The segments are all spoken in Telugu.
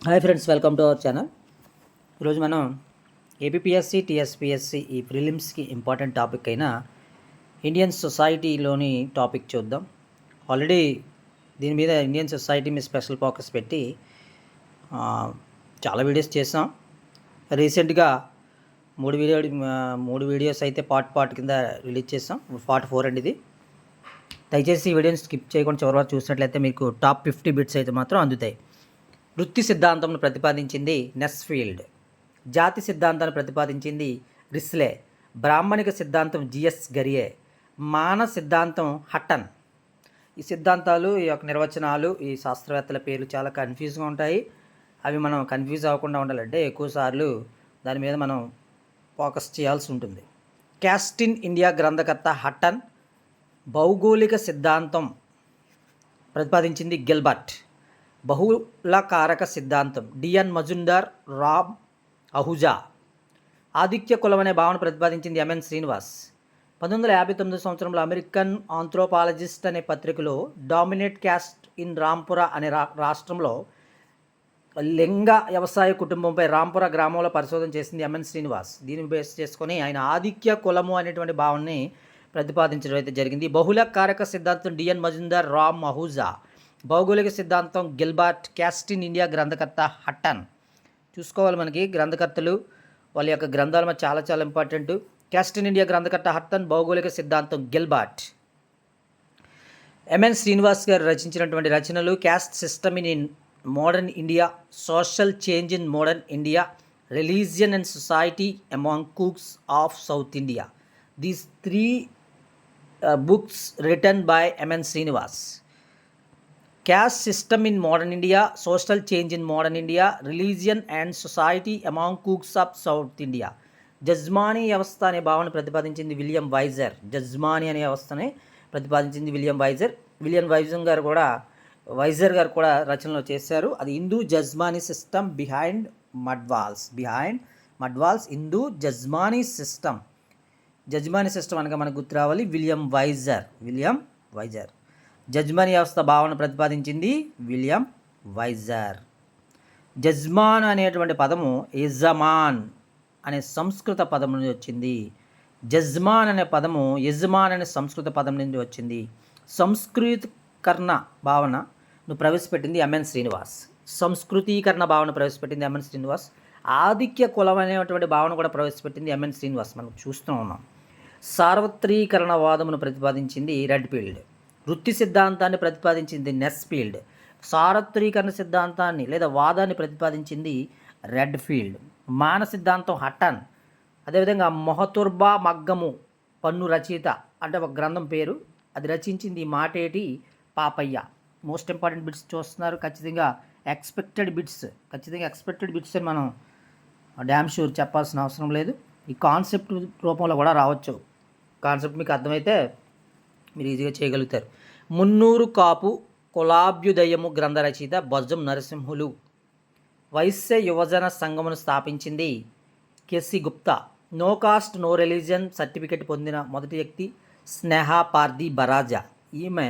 Hi friends, welcome to our channel. ఈరోజు మనం ఏపీఎస్సి టీఎస్పీఎస్సి ఈ ప్రిలిమ్స్కి ఇంపార్టెంట్ టాపిక్ అయిన ఇండియన్ సొసైటీలోని టాపిక్ చూద్దాం. ఆల్రెడీ దీని మీద ఇండియన్ సొసైటీ మీద స్పెషల్ ఫోకస్ పెట్టి చాలా వీడియోస్ చేసాం. రీసెంట్గా మూడు వీడియోస్ అయితే పార్ట్ కింద రిలీజ్ చేసాం. పార్ట్ 4 అండి ఇది. దయచేసి ఈ వీడియోని స్కిప్ చేయకుండా చివరి వరకు చూసినట్లయితే మీకు టాప్ 50 బిట్స్ అయితే మాత్రం అందుతాయి. వృత్తి సిద్ధాంతంను ప్రతిపాదించింది నెస్ఫీల్డ్. జాతి సిద్ధాంతాన్ని ప్రతిపాదించింది రిస్లే. బ్రాహ్మణిక సిద్ధాంతం జిఎస్ గరియే. మాన సిద్ధాంతం హట్టన్. ఈ సిద్ధాంతాలు, ఈ యొక్క నిర్వచనాలు, ఈ శాస్త్రవేత్తల పేర్లు చాలా కన్ఫ్యూజ్గా ఉంటాయి. అవి మనం కన్ఫ్యూజ్ అవ్వకుండా ఉండాలంటే ఎక్కువసార్లు దాని మీద మనం ఫోకస్ చేయాల్సి ఉంటుంది. క్యాస్ట్ ఇన్ ఇండియా గ్రంథకర్త హట్టన్. భౌగోళిక సిద్ధాంతం ప్రతిపాదించింది గిల్బర్ట్. బహుళకారక సిద్ధాంతం డిఎన్ మజుందార్, రామ్ అహూజా. ఆదిత్య కులం అనే భావన ప్రతిపాదించింది ఎంఎన్ శ్రీనివాస్. 1959 సంవత్సరంలో అమెరికన్ ఆంథ్రోపాలజిస్ట్ అనే పత్రికలో డామినేట్ క్యాస్ట్ ఇన్ రాంపుర అనే రాష్ట్రంలో లింగ వ్యవసాయ కుటుంబంపై రాంపుర గ్రామంలో పరిశోధన చేసింది ఎంఎన్ శ్రీనివాస్. దీన్ని బేస్ చేసుకొని ఆయన ఆదిత్య కులము అనేటువంటి భావనని ప్రతిపాదించడం అయితే జరిగింది. బహుళ కారక సిద్ధాంతం డిఎన్ మజుందార్, రామ్ అహూజా. భౌగోళిక సిద్ధాంతం గిల్బర్ట్. క్యాస్ట్ ఇన్ ఇండియా గ్రంథకర్త హట్టన్. చూసుకోవాలి, మనకి గ్రంథకర్తలు వాళ్ళ యొక్క గ్రంథాలు చాలా చాలా ఇంపార్టెంట్. క్యాస్ట్ ఇన్ ఇండియా గ్రంథకర్త హట్టన్. భౌగోళిక సిద్ధాంతం గిల్బర్ట్. ఎంఎన్ శ్రీనివాస్ గారు రచించినటువంటి రచనలు caste system in modern India, social change in modern India, religion and society among cooks of south India. These 3 books written by MN Srinivas. Caste system in modern India, social change in modern India, religion and society among cooks of South India. Jajmani వ్యవస్థ అనే భావన ప్రతిపాదించింది విలియం వైజర్. జజ్మానీ అనే వ్యవస్థని ప్రతిపాదించింది విలియం వైజర్. వైజర్ గారు కూడా రచనలో చేశారు. అది హిందూ జజ్మానీ సిస్టమ్ బిహైండ్ మడ్వాల్స్ హిందూ జజ్మానీ సిస్టమ్. జజ్మానీ సిస్టమ్ అనగా మనకు గుర్తు రావాలి విలియం వైజర్. జజ్మానీ వ్యవస్థ భావన ప్రతిపాదించింది విలియం వైజర్. జజ్మాన్ అనేటువంటి పదము యజమాన్ అనే సంస్కృత పదం నుండి వచ్చింది. జజ్మాన్ అనే పదము యజమాన్ అనే సంస్కృత పదం నుండి వచ్చింది. సంస్కృతీకరణ భావనను ప్రవేశపెట్టింది ఎంఎన్ శ్రీనివాస్. ఆదిత్య కులం అనేటువంటి భావన కూడా ప్రవేశపెట్టింది ఎంఎన్ శ్రీనివాస్. మనం చూస్తూ ఉన్నాం. సార్వత్రీకరణవాదమును ప్రతిపాదించింది రెడ్ఫీల్డ్. వృత్తి సిద్ధాంతాన్ని ప్రతిపాదించింది నెస్ఫీల్డ్. సార్వత్రీకరణ సిద్ధాంతాన్ని లేదా వాదాన్ని ప్రతిపాదించింది రెడ్ఫీల్డ్. మాన సిద్ధాంతం హట్టన్. అదేవిధంగా మొహతుర్బా మగ్గము పన్ను రచయిత అంటే ఒక గ్రంథం పేరు, అది రచించింది Mateti Papayya. Most important bits చూస్తున్నారు. ఖచ్చితంగా ఎక్స్పెక్టెడ్ బిట్స్ అని మనం డ్యామ్ షూర్ చెప్పాల్సిన అవసరం లేదు. ఈ కాన్సెప్ట్ రూపంలో కూడా రావచ్చు. కాన్సెప్ట్ మీకు అర్థమైతే మీరు ఈజీగా చేయగలుగుతారు. మున్నూరు కాపు కులాభ్యుదయము గ్రంథ రచయిత బొజ్జం నరసింహులు. వైశ్య యువజన సంఘమును స్థాపించింది K C Gupta. No caste no religion certificate పొందిన మొదటి వ్యక్తి స్నేహ పార్ది బరాజా. ఈమె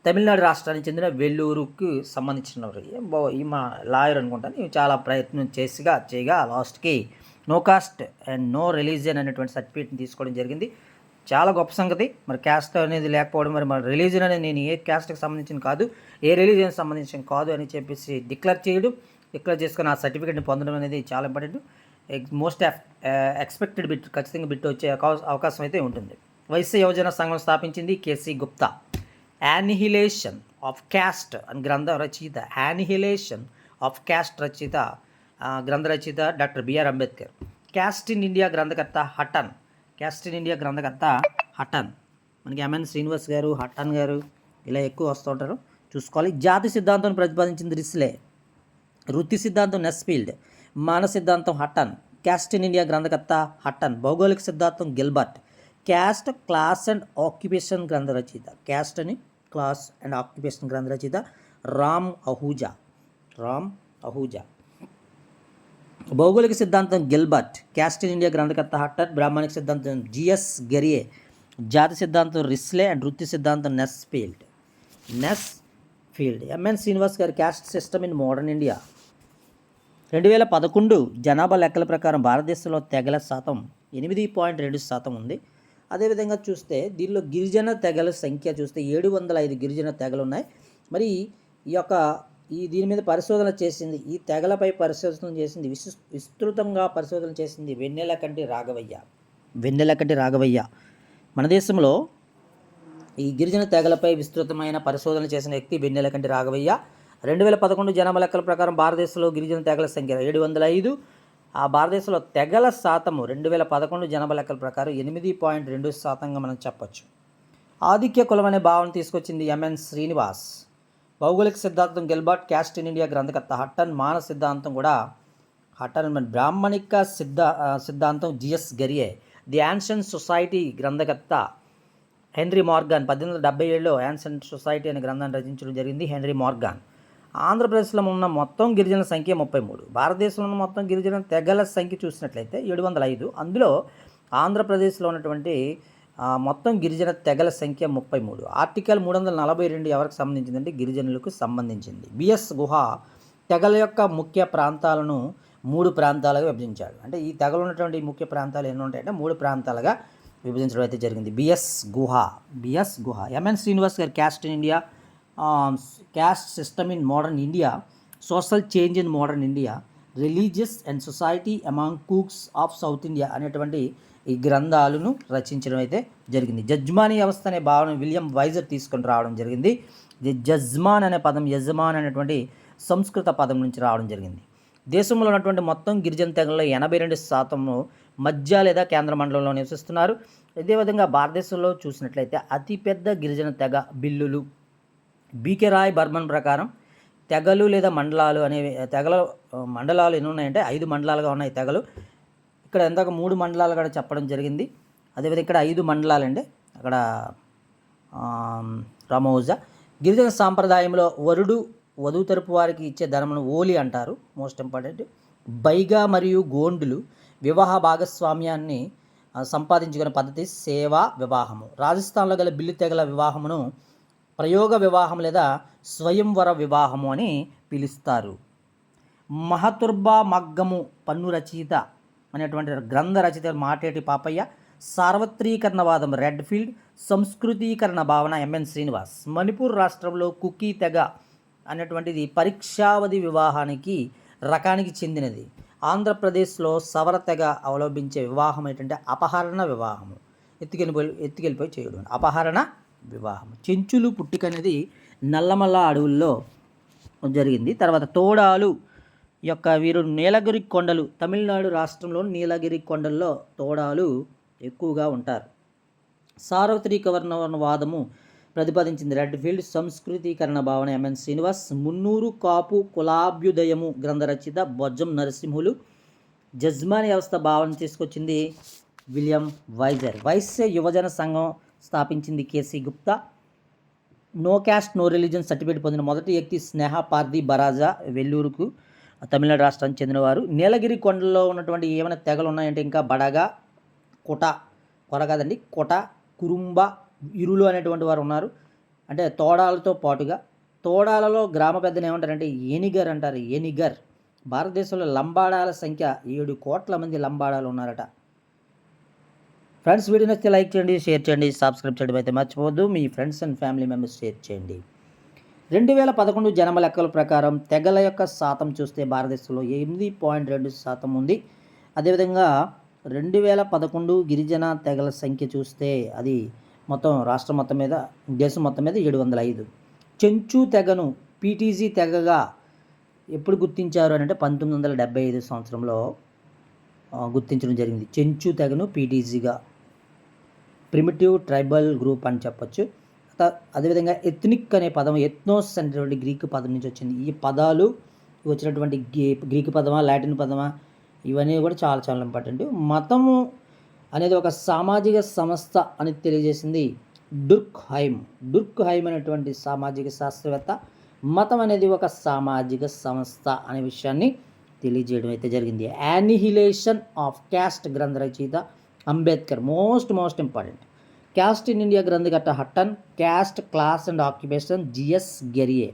తమిళనాడు రాష్ట్రానికి చెందిన వెల్లూరుకు సంబంధించినవారు. ఈమె లాయర్ అనుకుంటాను. ఈమె చాలా ప్రయత్నం చేయగా లాస్ట్కి no caste and no religion అనేటువంటి సర్టిఫికేట్ని తీసుకోవడం జరిగింది. చాలా గొప్ప సంగతి. మరి క్యాస్ట్ అనేది లేకపోవడం, మరి రిలీజియన్ అనేది నేను ఏ క్యాస్ట్కి సంబంధించిన కాదు, ఏ రిలీజియన్కి సంబంధించిన కాదు అని చెప్పేసి డిక్లేర్ చేసుకుని ఆ సర్టిఫికేట్ని పొందడం అనేది చాలా ఇంపార్టెంట్. మోస్ట్ ఎక్స్పెక్టెడ్ బిట్, ఖచ్చితంగా బిట్ వచ్చే అవకాశం అయితే ఉంటుంది. వైశ్య యువజన సంఘం స్థాపించింది కేసి గుప్తా. యానిహిలేషన్ ఆఫ్ క్యాస్ట్ అని గ్రంథ రచయిత గ్రంథ రచయిత doctor B R Ambedkar. Caste in India గ్రంథకర్త హట్టన్. మనకి ఎంఎన్ శ్రీనివాస్ గారు, హట్టన్ గారు ఇలా ఎక్కువ వస్తూ ఉంటారు, చూసుకోవాలి. జాతి సిద్ధాంతం ప్రతిపాదించింది రిస్లే. వృత్తి సిద్ధాంతం నెస్ఫీల్డ్. మాన సిద్ధాంతం హట్టన్. క్యాస్ట్ ఇన్ ఇండియా గ్రంథకర్త హట్టన్. భౌగోళిక సిద్ధాంతం Gilbert. Caste class and occupation గ్రంథ రచయిత రామ్ అహూజా. భౌగోళిక సిద్ధాంతం గిల్బర్ట్. క్యాస్ట్ ఇన్ ఇండియా గ్రంథకర్త హట్టన్. బ్రాహ్మణిక సిద్ధాంతం జిఎస్ గరియే. జాతి సిద్ధాంతం రిస్లే అండ్ వృత్తి సిద్ధాంతం నెస్ఫీల్డ్. ఎంఎన్ శ్రీనివాస్ గారు caste system in modern India. 2011 జనాభా లెక్కల ప్రకారం భారతదేశంలో తెగల శాతం 8.2% ఉంది. అదేవిధంగా చూస్తే దీనిలో గిరిజన తెగల సంఖ్య చూస్తే 705 గిరిజన తెగలు ఉన్నాయి. మరి దీని మీద పరిశోధన చేసింది, ఈ తెగలపై పరిశోధన చేసింది, విస్తృతంగా పరిశోధన చేసింది వెన్నెలకంటి రాఘవయ్య. మన దేశంలో ఈ గిరిజన తెగలపై విస్తృతమైన పరిశోధన చేసిన వ్యక్తి వెన్నెలకంటి రాఘవయ్య. 2011 జనాభా లెక్కల ప్రకారం భారతదేశంలో గిరిజన తెగల సంఖ్య 705. ఆ భారతదేశంలో తెగల శాతము 2011 జనాభా లెక్కల ప్రకారం 8.2%గా మనం చెప్పచ్చు. ఆధిక్య కులం అనే భావన తీసుకొచ్చింది ఎంఎన్ శ్రీనివాస్. భౌగోళిక సిద్ధాంతం గిల్బర్ట్, క్యాస్ట్ ఇన్ ఇండియా గ్రంథకర్త హట్టన్, మాన సిద్ధాంతం కూడా హట్టన్, బ్రాహ్మణిక సిద్ధాంతం జిఎస్ గరియే, ది యాన్షియన్ సొసైటీ గ్రంథకర్త హెన్రీ మార్గాన్. 1877లో యాన్షియన్ సొసైటీ అనే గ్రంథాన్ని రచించడం జరిగింది హెన్రీ మార్గాన్. ఆంధ్రప్రదేశ్లో ఉన్న మొత్తం గిరిజనుల సంఖ్య 33. భారతదేశంలో ఉన్న మొత్తం గిరిజన తెగల సంఖ్య చూసినట్లయితే 705. అందులో ఆంధ్రప్రదేశ్లో ఉన్నటువంటి మొత్తం గిరిజన తెగల సంఖ్య 33. ఆర్టికల్ 342 ఎవరికి సంబంధించిందంటే గిరిజనులకు సంబంధించింది. బిఎస్ గుహ తెగల యొక్క ముఖ్య ప్రాంతాలను 3 ప్రాంతాలుగా విభజించాడు. అంటే ఈ తెగలు ఉన్నటువంటి ముఖ్య ప్రాంతాలు ఎన్ని ఉంటాయంటే 3 ప్రాంతాలుగా విభజించడం అయితే జరిగింది. బిఎస్ గుహ. ఎంఎన్ శ్రీనివాస్ గారు caste in India, caste system in modern India, social change in modern India, religious and society among cooks of south India అనేటువంటి ఈ గ్రంథాలను రచించడం అయితే జరిగింది. జజ్మానీ వ్యవస్థ అనే భావన విలియం వైజర్ తీసుకొని రావడం జరిగింది. జజ్మాన్ అనే పదం యజమాన్ అనేటువంటి సంస్కృత పదం నుంచి రావడం జరిగింది. దేశంలో ఉన్నటువంటి మొత్తం గిరిజన తెగల్లో 82% మధ్య లేదా కేంద్ర మండలంలో నివసిస్తున్నారు. అదేవిధంగా భారతదేశంలో చూసినట్లయితే అతిపెద్ద గిరిజన తెగ బిల్లులు. బీకే రాయ్ బర్మన్ ప్రకారం తెగలు లేదా మండలాలు అనేవి మండలాలు ఎన్ని ఉన్నాయంటే 5 మండలాలుగా ఉన్నాయి తెగలు. ఇక్కడ ఎందాక 3 మండలాలు కూడా చెప్పడం జరిగింది. అదేవిధంగా ఇక్కడ 5 మండలాలండి. అక్కడ రామోజా. గిరిజన సాంప్రదాయంలో వరుడు వధువు తరపు వారికి ఇచ్చే ధనమును ఓలి అంటారు. Most important. బైగా మరియు గోండులు వివాహ భాగస్వామ్యాన్ని సంపాదించుకునే పద్ధతి సేవా వివాహము. రాజస్థాన్లో గల బిల్లు తెగల వివాహమును ప్రయోగ వివాహం లేదా స్వయంవర వివాహము అని పిలుస్తారు. మహతుర్బా మగ్గము పన్ను రచయిత అనేటువంటి గ్రంథ రచయిత మాటేటి పాపయ్య. సార్వత్రీకరణవాదం రెడ్ఫీల్డ్. సంస్కృతీకరణ భావన ఎంఎన్ శ్రీనివాస్. మణిపూర్ రాష్ట్రంలో కుకీ తెగ అనేటువంటిది పరీక్షావధి వివాహానికి రకానికి చెందినది. ఆంధ్రప్రదేశ్లో సవర తెగ అవలంబించే వివాహం ఏంటంటే అపహరణ వివాహము, ఎత్తుకెళ్ళిపోయి చేయడం అపహరణ వివాహం. చెంచులు పుట్టిక అనేది నల్లమల్ల అడవుల్లో జరిగింది. తర్వాత తోడాలు వీరు నీలగిరి కొండలు, తమిళనాడు రాష్ట్రంలో నీలగిరి కొండల్లో తోడాలు ఎక్కువగా ఉంటారు. సార్వత్రికవర్ణవాదము ప్రతిపాదించింది రెడ్ఫీల్డ్. సంస్కృతీకరణ భావన ఎంఎన్ శ్రీనివాస్. మున్నూరు కాపు కులాభ్యుదయము గ్రంథ రచయిత బొజ్జం నరసింహులు. జజ్మాని వ్యవస్థ భావన తీసుకొచ్చింది విలియం వైజర్. వైశ్య యువజన సంఘం స్థాపించింది KC Gupta. No caste no religion certificate పొందిన మొదటి వ్యక్తి స్నేహ పార్ది బరాజా, వెల్లూరుకు, తమిళనాడు రాష్ట్రానికి చెందినవారు. నీలగిరి కొండల్లో ఉన్నటువంటి ఏమైనా తెగలు ఉన్నాయంటే ఇంకా బడగా, కొట, కురుంబ, ఇరులు అనేటువంటి వారు ఉన్నారు. అంటే తోడాలతో పాటుగా తోడాలలో గ్రామ పెద్దలు ఏమంటారంటే ఏనిగర్ అంటారు. ఏనిగర్. భారతదేశంలో లంబాడాల సంఖ్య 7 కోట్ల మంది లంబాడాలు ఉన్నారట. ఫ్రెండ్స్, వీడియో నచ్చితే లైక్ చేయండి, షేర్ చేయండి, సబ్స్క్రైబ్ చేయడం అయితే మర్చిపోవద్దు. మీ friends and family members share చేయండి. 2011 జనాభా లెక్కల ప్రకారం తెగల యొక్క శాతం చూస్తే భారతదేశంలో 8.2% ఉంది. అదేవిధంగా 2011 గిరిజన తెగల సంఖ్య చూస్తే అది మొత్తం రాష్ట్రం మొత్తం మీద, దేశం మొత్తం మీద 705. చెంచు తెగను పీటీజీ తెగగా ఎప్పుడు గుర్తించారు అంటే 1975 సంవత్సరంలో గుర్తించడం జరిగింది. చెంచు తెగను పీటీజీగా, ప్రిమిటివ్ ట్రైబల్ గ్రూప్ అని చెప్పొచ్చు. అదేవిధంగా ఎథ్నిక్ అనే పదం ఎథ్నోస్ అనేటువంటి గ్రీకు పదం నుంచి వచ్చింది. ఈ పదాలు వచ్చినటువంటి గ్రీకు పదమా లాటిన్ పదమా ఇవన్నీ కూడా చాలా చాలా ఇంపార్టెంట్. మతము అనేది ఒక సామాజిక సంస్థ అని తెలియజేసింది డుర్క్హైమ్ అనేటువంటి సామాజిక శాస్త్రవేత్త. మతం అనేది ఒక సామాజిక సంస్థ అనే విషయాన్ని తెలియజేయడం అయితే జరిగింది. యానిహిలేషన్ ఆఫ్ క్యాస్ట్ గ్రంథ రచయిత Ambedkar. Most important. Caste in India గ్రంథకర్త Hutton. Caste, class and occupation G S Ghurye.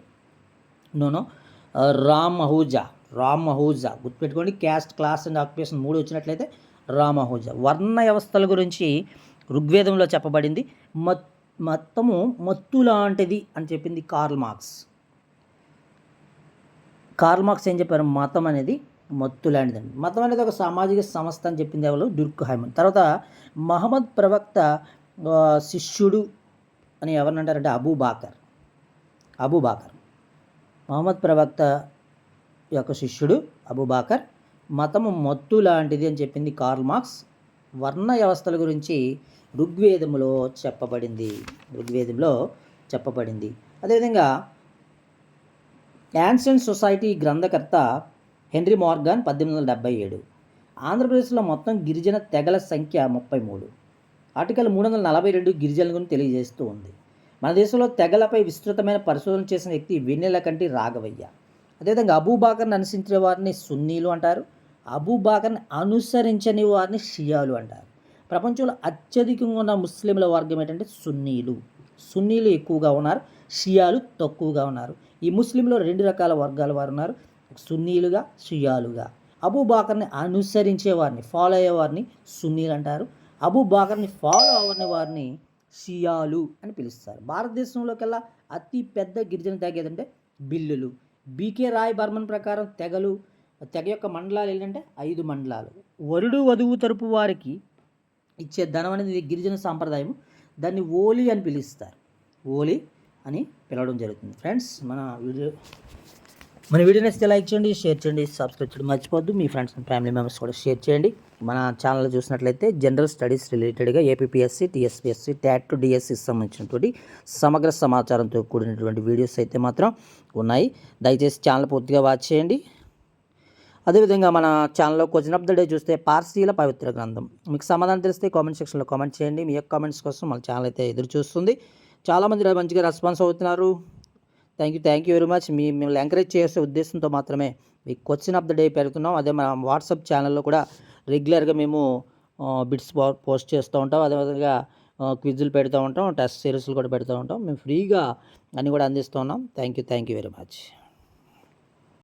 Ram Ahuja. Ram Ahuja. గుర్తుపెట్టుకోండి, క్యాస్ట్, క్లాస్ అండ్ ఆక్యుపేషన్ 3 వచ్చినట్లయితే రామహూజా. వర్ణ వ్యవస్థల గురించి ఋగ్వేదంలో చెప్పబడింది. మొత్తము మత్తు లాంటిది అని చెప్పింది కార్ల్ మార్క్స్. కార్ల్ మార్క్స్ ఏం చెప్పారు? మతం అనేది మత్తు లాంటిదండి. మతం అనేది ఒక సామాజిక సంస్థ అని చెప్పింది ఎవరు? డుర్క్హైమ్. తర్వాత మహమ్మద్ ప్రవక్త శిష్యుడు అని ఎవరిని అంటారంటే అబూబాకర్. మహమ్మద్ ప్రవక్త యొక్క శిష్యుడు అబూబాకర్. మతము మత్తు లాంటిది అని చెప్పింది కార్ల్ మార్క్స్. వర్ణ వ్యవస్థల గురించి ఋగ్వేదంలో చెప్పబడింది. అదేవిధంగా యాన్షియంట్ సొసైటీ గ్రంథకర్త హెన్రీ మార్గాన్ 1877. ఆంధ్రప్రదేశ్లో మొత్తం గిరిజన తెగల సంఖ్య 33. ఆర్టికల్ 342 గిరిజనుల గురించి తెలియజేస్తూ ఉంది. మన దేశంలో తెగలపై విస్తృతమైన పరిశోధన చేసిన వ్యక్తి వెన్నెలకంటి రాఘవయ్య. అదేవిధంగా అబూబాకర్ని అనుసరించే వారిని సున్నీలు అంటారు. అబూబాకర్ని అనుసరించని వారిని షియాలు అంటారు. ప్రపంచంలో అత్యధికంగా ఉన్న ముస్లింల వర్గం ఏంటంటే సున్నీలు ఎక్కువగా ఉన్నారు, షియాలు తక్కువగా ఉన్నారు. ఈ ముస్లింలో 2 రకాల వర్గాల వారు ఉన్నారు, సున్నీలుగా, షియాలుగా. అబూబాకర్ని అనుసరించే వారిని, ఫాలో అయ్యేవారిని సున్నీలు అంటారు. అబూబాకర్ని ఫాలో అవ్వని వారిని షియాలు అని పిలుస్తారు. భారతదేశంలోకెల్లా అతి పెద్ద గిరిజన తెగ ఏదంటే బిల్లులు. బీకే రాయ్ బర్మన్ ప్రకారం తెగ యొక్క మండలాలు ఏంటంటే 5 మండలాలు. వరుడు వధువు తరపు వారికి ఇచ్చే ధనం అనేది గిరిజన సాంప్రదాయం. దాన్ని ఓలి అని పిలుస్తారు. ఓలి అని పిలవడం జరుగుతుంది. ఫ్రెండ్స్, మన వీడియో నచ్చితే లైక్ చేయండి, షేర్ చేయండి, సబ్స్క్రైబ్ చేయడం మర్చిపోద్దు. మీ ఫ్రెండ్స్ అండ్ ఫ్యామిలీ మెంబర్స్ కూడా షేర్ చేయండి. మన ఛానల్ చూసినట్లయితే జనరల్ స్టడీస్ రిలేటెడ్గా ఏపీఎస్సి, టీఎస్పీఎస్సి, ట్యాట్, డిఎస్సికి సంబంధించినటువంటి సమగ్ర సమాచారంతో కూడినటువంటి వీడియోస్ అయితే మాత్రం ఉన్నాయి. దయచేసి ఛానల్ పూర్తిగా వాచ్ చేయండి. అదేవిధంగా మన ఛానల్లో క్వశ్చన్ ఆఫ్ ద డే చూస్తే పార్సీల పవిత్ర గ్రంథం. మీకు సమాధానం తెలిస్తే కామెంట్ సెక్షన్లో కామెంట్ చేయండి. మీ యొక్క కామెంట్స్ కోసం మన ఛానల్ అయితే ఎదురు చూస్తుంది. చాలామంది మంచిగా రెస్పాన్స్ అవుతున్నారు. Thank you very much. మిమ్మల్ని ఎంకరేజ్ చేసే ఉద్దేశంతో మాత్రమే ఈ క్వశ్చన్ ఆఫ్ ద డే పెడుతున్నాం. అదే మన వాట్సాప్ ఛానల్లో కూడా రెగ్యులర్గా మేము బిట్స్ పోస్ట్ చేస్తూ ఉంటాం. అదేవిధంగా క్విజ్లు పెడుతూ ఉంటాం, టెస్ట్ సిరీస్లు కూడా పెడుతూ ఉంటాం. మేము ఫ్రీగా అన్నీ కూడా అందిస్తూ ఉన్నాం. Thank you very much.